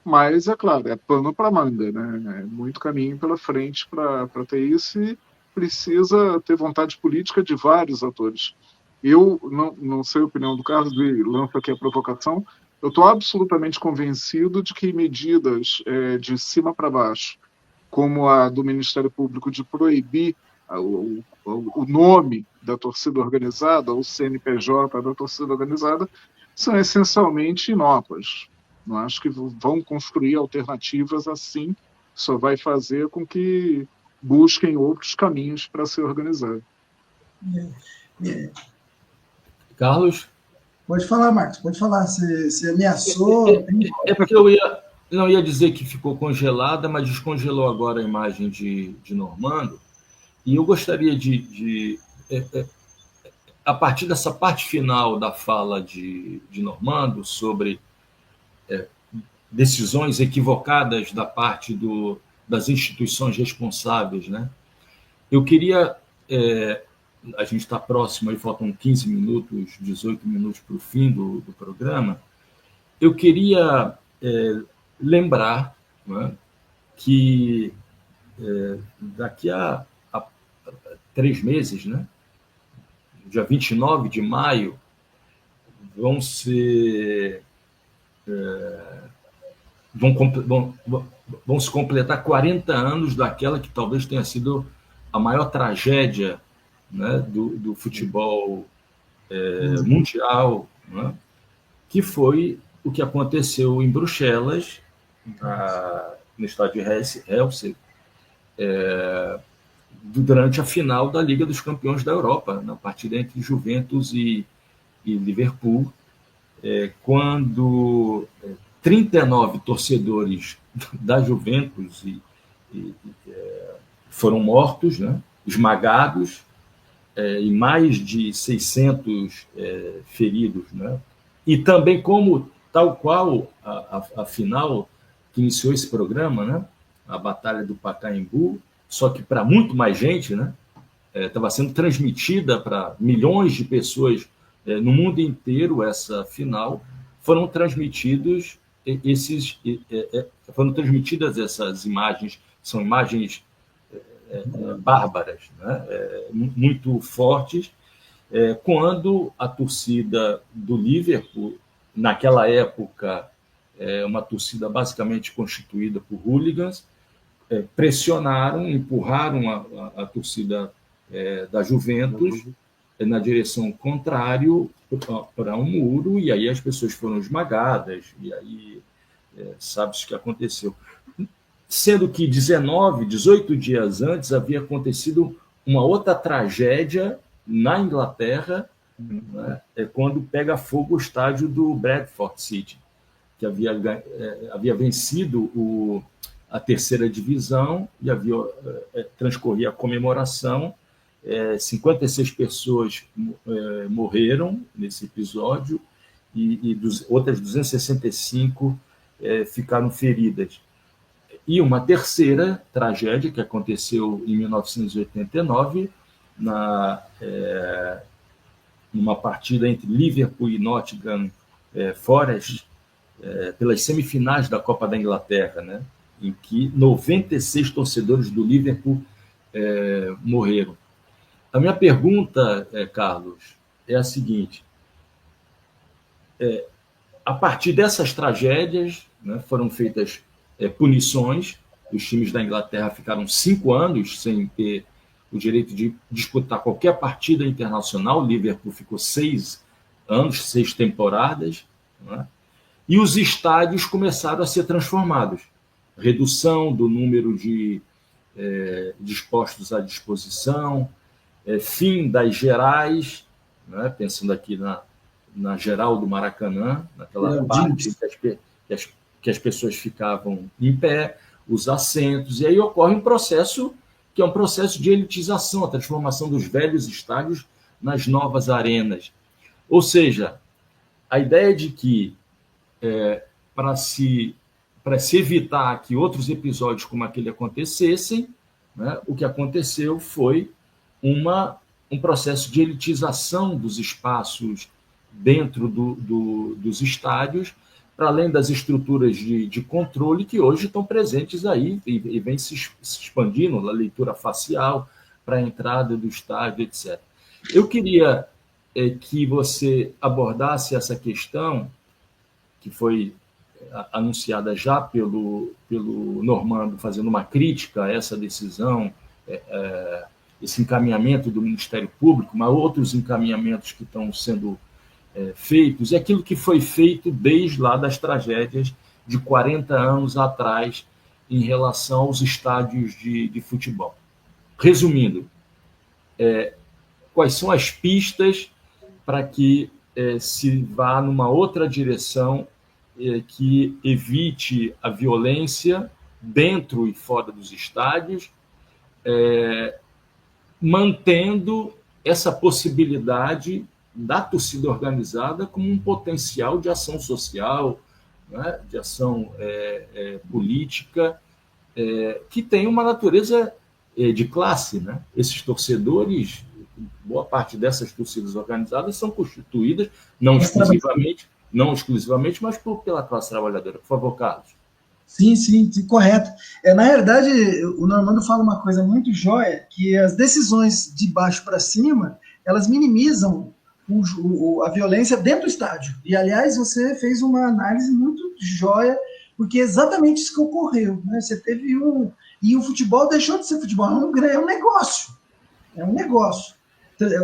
Mas, é claro, é pano para manga, né? É muito caminho pela frente para ter isso e precisa ter vontade política de vários atores. Eu não sei a opinião do Carlos, e lanço aqui a provocação, eu estou absolutamente convencido de que medidas de cima para baixo, como a do Ministério Público de proibir o nome da torcida organizada, o CNPJ da torcida organizada, são essencialmente inócuas. Não acho que vão construir alternativas assim, só vai fazer com que busquem outros caminhos para se organizar. Carlos? Pode falar, Marcos, pode falar. Você ameaçou. É porque eu ia dizer que ficou congelada, mas descongelou agora a imagem de Normando. E eu gostaria a partir dessa parte final da fala de Normando sobre decisões equivocadas da parte das instituições responsáveis, né? Eu queria, a gente está próximo, aí faltam 15 minutos, 18 minutos para o fim do programa, eu queria lembrar, né, que daqui a 3 meses, né, dia 29 de maio, vão se completar 40 anos daquela que talvez tenha sido a maior tragédia, né, do futebol mundial, né, que foi o que aconteceu em Bruxelas, no estádio Helsinki, durante a final da Liga dos Campeões da Europa, na partida entre Juventus e Liverpool, quando 39 torcedores da Juventus foram mortos, né, esmagados, e mais de 600 feridos, né? E também, como tal qual a final que iniciou esse programa, né, a Batalha do Pacaembu, só que para muito mais gente, né, estava sendo transmitida para milhões de pessoas no mundo inteiro. Essa final foram transmitidas essas imagens, são imagens bárbaras, né, muito fortes, quando a torcida do Liverpool, naquela época, uma torcida basicamente constituída por hooligans, pressionaram, empurraram a torcida da Juventus na direção contrária para um muro, e aí as pessoas foram esmagadas, e aí sabe-se o que aconteceu. Sendo que 18 dias antes havia acontecido uma outra tragédia na Inglaterra, né, quando pega fogo o estádio do Bradford City, que havia vencido a terceira divisão e transcorria a comemoração. 56 pessoas morreram nesse episódio e outras 265 ficaram feridas. E uma terceira tragédia que aconteceu em 1989, numa partida entre Liverpool e Nottingham Forest, pelas semifinais da Copa da Inglaterra, né, em que 96 torcedores do Liverpool morreram. A minha pergunta, Carlos, é a seguinte: a partir dessas tragédias, né, foram feitas punições. Os times da Inglaterra ficaram 5 anos sem ter o direito de disputar qualquer partida internacional. O Liverpool ficou 6 anos, 6 temporadas, né? E os estádios começaram a ser transformados. Redução do número de postos à disposição, fim das gerais, né? Pensando aqui na geral do Maracanã, naquela parte que as pessoas ficavam em pé, os assentos, e aí ocorre um processo que é um processo de elitização, a transformação dos velhos estádios nas novas arenas. Ou seja, a ideia de que para se evitar que outros episódios como aquele acontecessem, né, o que aconteceu foi um processo de elitização dos espaços dentro dos estádios, para além das estruturas de controle que hoje estão presentes aí e vem se expandindo, a leitura facial para a entrada do estádio, etc. Eu queria que você abordasse essa questão, que foi anunciada já pelo Normando, fazendo uma crítica a essa decisão, esse encaminhamento do Ministério Público, mas outros encaminhamentos que estão sendo feitos, é aquilo que foi feito desde lá das tragédias de 40 anos atrás em relação aos estádios de futebol. Resumindo, quais são as pistas para que se vá numa outra direção que evite a violência dentro e fora dos estádios, mantendo essa possibilidade da torcida organizada como um potencial de ação social, né, de ação política, que tem uma natureza de classe, né? Esses torcedores, boa parte dessas torcidas organizadas são constituídas, não exclusivamente, mas pela classe trabalhadora. Por favor, Carlos. Sim, correto. Na verdade, o Normando fala uma coisa muito jóia, que as decisões de baixo para cima, elas minimizam a violência dentro do estádio. E, aliás, você fez uma análise muito jóia, porque é exatamente isso que ocorreu, né? Você teve e o futebol deixou de ser futebol, é um negócio. É um negócio.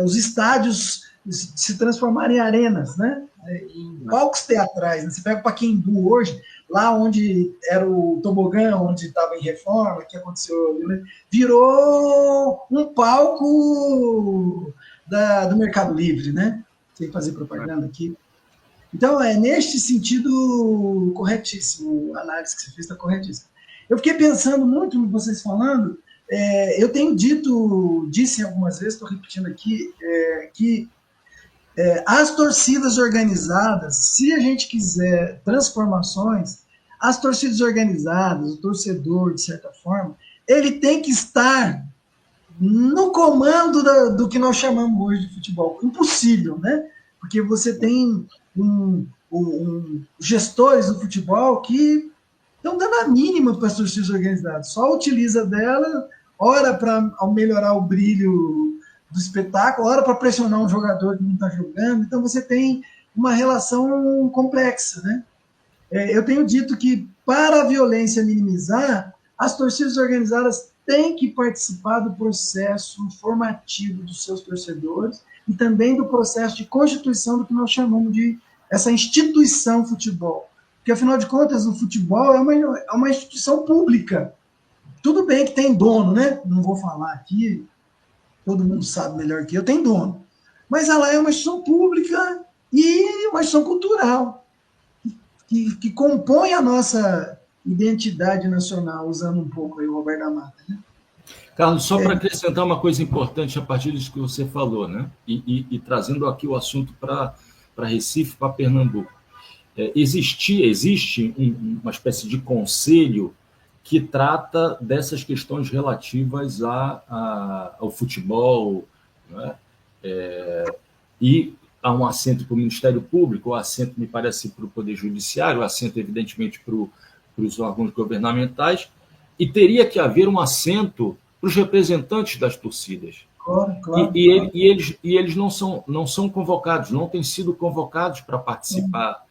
Os estádios se transformaram em arenas, né? Em palcos teatrais. Né? Você pega o Pacaembu hoje, lá onde era o tobogã, onde estava em reforma, que aconteceu, né? Virou um palco do Mercado Livre, né? Sem fazer propaganda aqui. Então, neste sentido, corretíssimo. A análise que você fez está corretíssima. Eu fiquei pensando muito em vocês falando. Eu tenho disse algumas vezes, estou repetindo aqui, que as torcidas organizadas, se a gente quiser transformações, as torcidas organizadas, o torcedor, de certa forma, ele tem que estar no comando do que nós chamamos hoje de futebol. Impossível, né? Porque você tem gestores do futebol que estão dando a mínima para as torcidas organizadas. Só utiliza dela, ora para melhorar o brilho do espetáculo, ora para pressionar um jogador que não está jogando. Então você tem uma relação complexa, né? Eu tenho dito que para a violência minimizar, as torcidas organizadas têm que participar do processo formativo dos seus torcedores e também do processo de constituição do que nós chamamos de essa instituição futebol. Porque, afinal de contas, o futebol é uma instituição pública. Tudo bem que tem dono, né? Não vou falar aqui, todo mundo sabe melhor que eu, tem dono. Mas ela é uma instituição pública e uma instituição cultural, que compõe a nossa identidade nacional, usando um pouco aí o Roberto da Mata. Né? Carlos, só para acrescentar uma coisa importante a partir disso que você falou, né? E trazendo aqui o assunto para Recife, para Pernambuco. Existe uma espécie de conselho que trata dessas questões relativas ao futebol, né? E há um assento para o Ministério Público, o assento, me parece, para o Poder Judiciário, o assento, evidentemente, para os órgãos governamentais, e teria que haver um assento para os representantes das torcidas. Claro. E eles não são convocados, não têm sido convocados para participar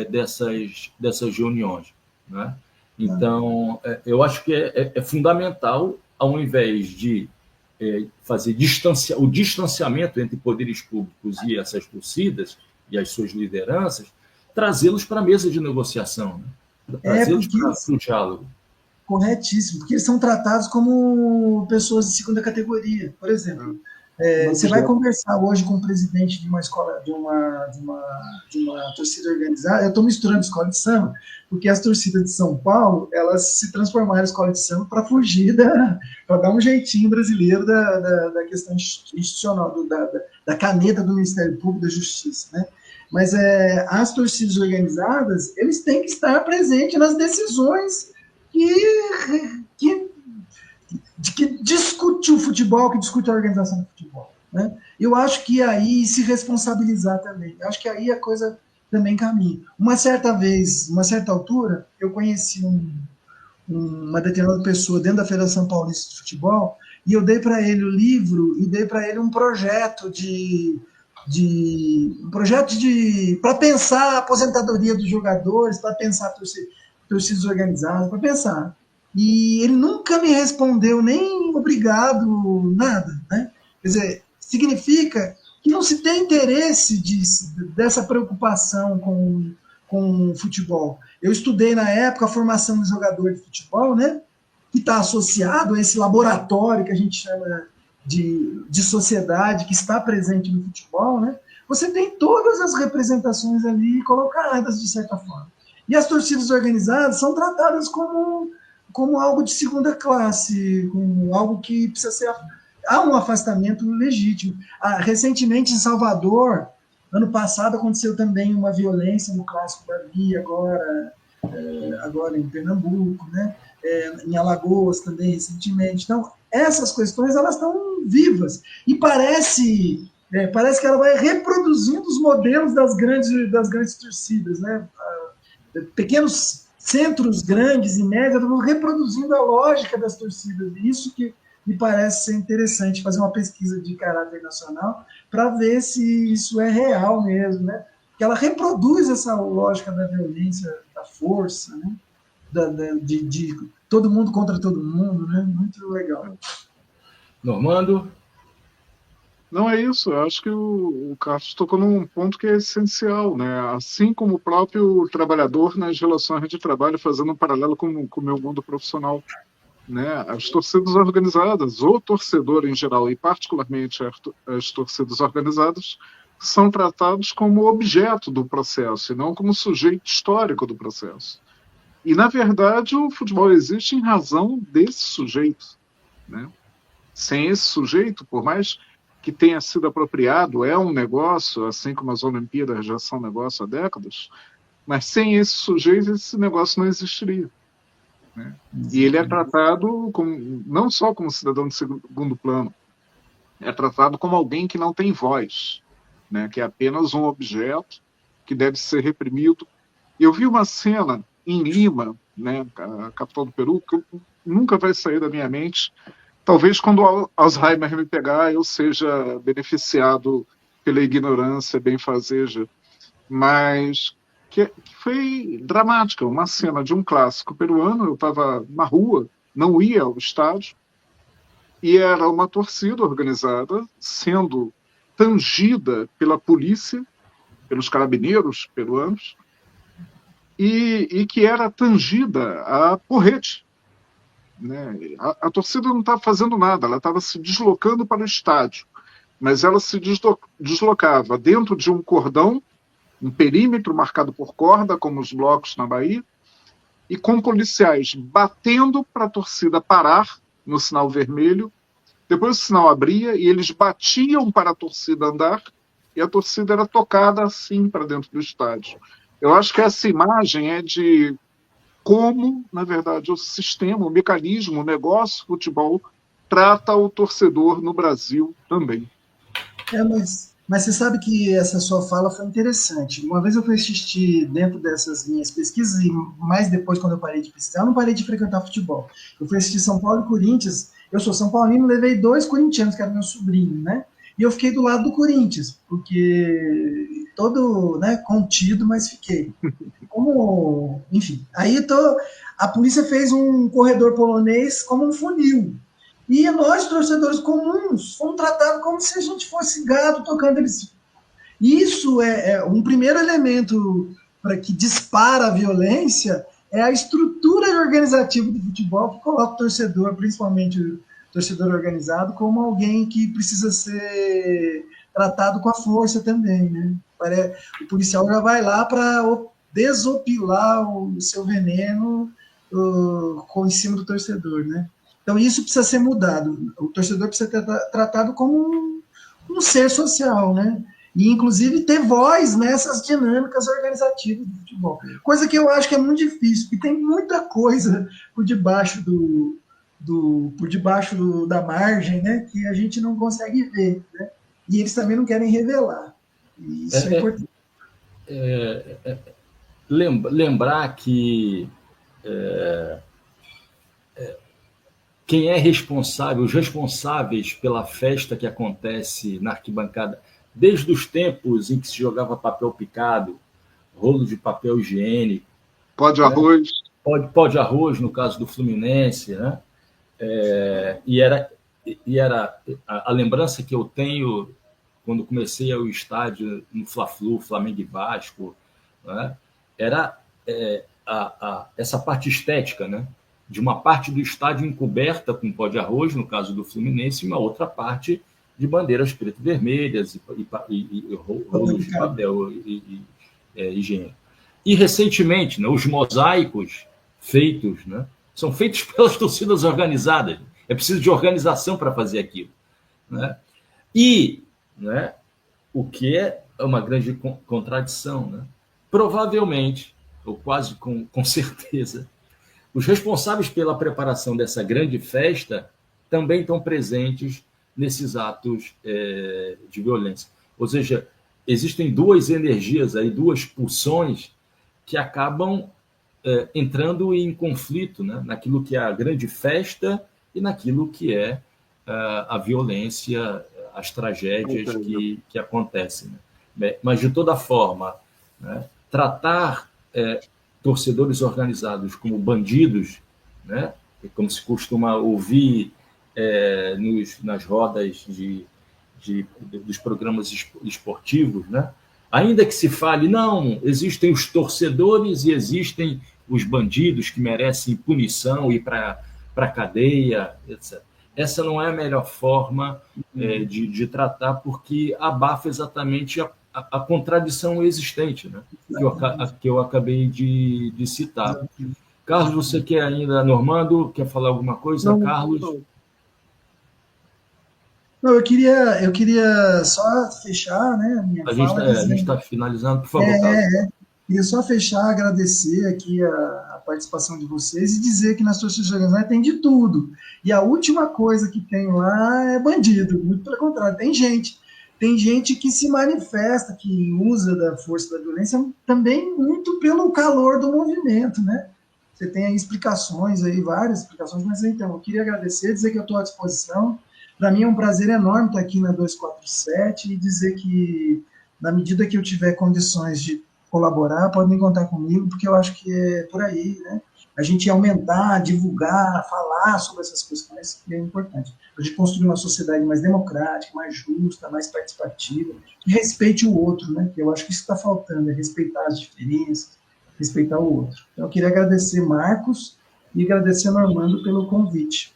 dessas reuniões, né? Então, eu acho que é fundamental, ao invés de fazer o distanciamento entre poderes públicos e essas torcidas e as suas lideranças, trazê-los para a mesa de negociação, né? Trazê-los para o diálogo. Corretíssimo, porque eles são tratados como pessoas de segunda categoria. Por exemplo, você vai conversar hoje com o presidente de uma escola, de uma torcida organizada. Eu estou misturando escola de samba, porque as torcidas de São Paulo, elas se transformaram em escola de samba para fugir para dar um jeitinho brasileiro da questão institucional, da caneta do Ministério Público da Justiça, né? Mas as torcidas organizadas, eles têm que estar presentes nas decisões que discute o futebol, que discute a organização do futebol, né? Eu acho que aí se responsabilizar também. Eu acho que aí a coisa também caminha. Uma certa altura, eu conheci uma determinada pessoa dentro da Federação Paulista de Futebol, e eu dei para ele o livro e dei para ele um projeto para pensar a aposentadoria dos jogadores, para pensar torcidas organizadas, para pensar. E ele nunca me respondeu nem obrigado, nada, né? Quer dizer, significa que não se tem interesse dessa preocupação com o futebol. Eu estudei na época a formação do jogador de futebol, né? Que está associado a esse laboratório que a gente chama de sociedade, que está presente no futebol, né? Você tem todas as representações ali colocadas, de certa forma. E as torcidas organizadas são tratadas como algo de segunda classe, como algo que precisa ser... Há um afastamento legítimo. Recentemente, em Salvador, ano passado, aconteceu também uma violência no Clássico Bavi, agora em Pernambuco, né? Em Alagoas também, recentemente. Então, essas questões elas estão vivas. E parece que ela vai reproduzindo os modelos das grandes torcidas, né? Pequenos centros grandes e médios vão reproduzindo a lógica das torcidas. E isso que me parece ser interessante, fazer uma pesquisa de caráter nacional para ver se isso é real mesmo, né? Que ela reproduz essa lógica da violência, da força, né? De todo mundo contra todo mundo, né? Muito legal. Normando? Não é isso, eu acho que o Carlos tocou num ponto que é essencial, né? Assim como o próprio trabalhador nas relações de trabalho, fazendo um paralelo com o meu mundo profissional, né? As torcidas organizadas, o torcedor em geral, e particularmente as torcidas organizadas, são tratados como objeto do processo, e não como sujeito histórico do processo. E, na verdade, o futebol existe em razão desse sujeito, né? Sem esse sujeito, por mais que tenha sido apropriado, é um negócio, assim como as Olimpíadas já são negócio há décadas, mas sem esse sujeito, esse negócio não existiria, né? E ele é tratado não só como cidadão de segundo plano, é tratado como alguém que não tem voz, né? Que é apenas um objeto que deve ser reprimido. Eu vi uma cena em Lima, né, a capital do Peru, que nunca vai sair da minha mente. Talvez quando o Alzheimer me pegar, eu seja beneficiado pela ignorância benfazeja, mas que foi dramática, uma cena de um clássico peruano. Eu estava na rua, não ia ao estádio, e era uma torcida organizada sendo tangida pela polícia, pelos carabineiros peruanos, e que era tangida a porrete, né? A torcida não estava fazendo nada, ela estava se deslocando para o estádio, mas ela se deslocava dentro de um cordão, um perímetro marcado por corda, como os blocos na Bahia, e com policiais batendo para a torcida parar no sinal vermelho. Depois o sinal abria e eles batiam para a torcida andar, e a torcida era tocada assim para dentro do estádio. Eu acho que essa imagem é de como, na verdade, o sistema, o mecanismo, o negócio futebol trata o torcedor no Brasil também. Mas você sabe que essa sua fala foi interessante. Uma vez eu fui assistir dentro dessas minhas pesquisas, e mais depois, quando eu parei de pesquisar, eu não parei de frequentar futebol. Eu fui assistir São Paulo e Corinthians. Eu sou São Paulino, levei 2 corintianos, que eram meu sobrinho, né? E eu fiquei do lado do Corinthians, porque todo, né, contido, mas fiquei. Como, enfim, a polícia fez um corredor polonês como um funil. E nós, torcedores comuns, fomos tratados como se a gente fosse gado tocando eles. Isso é um primeiro elemento para que dispara a violência, é a estrutura organizativa do futebol que coloca o torcedor, principalmente o torcedor organizado, como alguém que precisa ser tratado com a força também, né? O policial já vai lá para desopilar o seu veneno em cima do torcedor, né? Então isso precisa ser mudado. O torcedor precisa ser tratado como um ser social, né? E inclusive ter voz nessas dinâmicas organizativas do futebol. Coisa que eu acho que é muito difícil, porque tem muita coisa por debaixo da margem, né, que a gente não consegue ver, né? E eles também não querem revelar. E isso é importante. Lembrar que quem é responsável, os responsáveis pela festa que acontece na arquibancada, desde os tempos em que se jogava papel picado, rolo de papel higiênico, pó de arroz, pó de arroz no caso do Fluminense, né? E era a lembrança que eu tenho quando comecei ao estádio no Fla-Flu, Flamengo e Vasco, né? Era essa parte estética, né? De uma parte do estádio encoberta com pó de arroz, no caso do Fluminense, e uma outra parte de bandeiras preto vermelhas e rolos de papel higiênico. E recentemente, né, os mosaicos feitos, né, são feitos pelas torcidas organizadas. É preciso de organização para fazer aquilo, né? E, né, o que é uma grande contradição, né? Provavelmente, ou quase com certeza, os responsáveis pela preparação dessa grande festa também estão presentes nesses atos de violência. Ou seja, existem duas energias, aí, duas pulsões que acabam entrando em conflito, né? Naquilo que é a grande festa e naquilo que é a violência, as tragédias que acontecem, né? Mas, de toda forma, né, tratar torcedores organizados como bandidos, né, como se costuma ouvir nas rodas dos programas esportivos, né? Ainda que se fale, não, existem os torcedores e existem os bandidos que merecem punição, ir para a cadeia, etc. Essa não é a melhor forma de tratar, porque abafa exatamente a contradição existente, né? Que eu acabei de citar. Carlos, você quer ainda, Normando, quer falar alguma coisa? Não, Carlos? Não, eu queria só fechar, né, a minha fala. A gente está finalizando, por favor, Carlos. Queria só fechar, agradecer aqui a participação de vocês e dizer que nas torcidas organizadas tem de tudo. E a última coisa que tem lá é bandido, muito pelo contrário, tem gente que se manifesta, que usa da força da violência também muito pelo calor do movimento, né? Você tem aí explicações, aí, várias explicações, mas então, eu queria agradecer, dizer que eu estou à disposição. Para mim é um prazer enorme estar aqui na 247 e dizer que, na medida que eu tiver condições de colaborar, podem contar comigo, porque eu acho que é por aí, né? A gente aumentar, divulgar, falar sobre essas questões que é importante. A gente construir uma sociedade mais democrática, mais justa, mais participativa, que respeite o outro, né? Que eu acho que isso está faltando, é respeitar as diferenças, respeitar o outro. Então, eu queria agradecer Marcos e agradecer Normando pelo convite.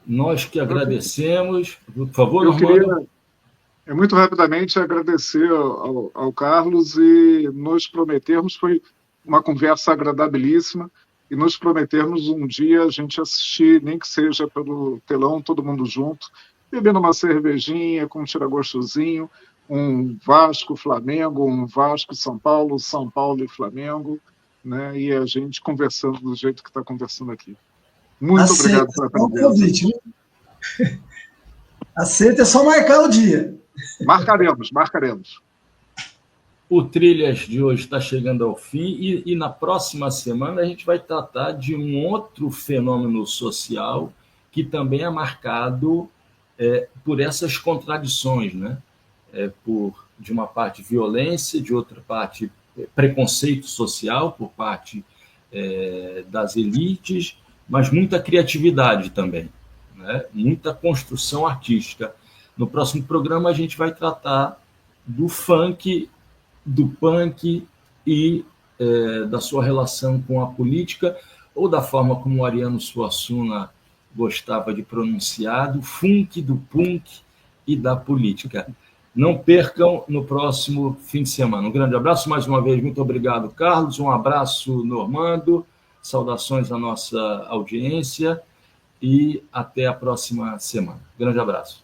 Nós que agradecemos. Por favor, Normando. Queria, muito rapidamente, agradecer ao Carlos e nos prometermos, foi uma conversa agradabilíssima, e nos prometermos um dia a gente assistir, nem que seja pelo telão, todo mundo junto, bebendo uma cervejinha com um tiragostozinho, um Vasco-Flamengo, um Vasco-São Paulo, São Paulo e Flamengo, né, e a gente conversando do jeito que está conversando aqui. Muito obrigado pela presença. Né? Aceita, é só marcar o dia. Marcaremos. O Trilhas de hoje está chegando ao fim e na próxima semana a gente vai tratar de um outro fenômeno social que também é marcado por essas contradições, né? De uma parte violência, de outra parte preconceito social por parte das elites, mas muita criatividade também, né? Muita construção artística. No próximo programa a gente vai tratar do funk, do punk e da sua relação com a política, ou da forma como o Ariano Suassuna gostava de pronunciar, do funk, do punk e da política. Não percam no próximo fim de semana. Um grande abraço, mais uma vez, muito obrigado, Carlos, um abraço, Normando, saudações à nossa audiência e até a próxima semana. Grande abraço.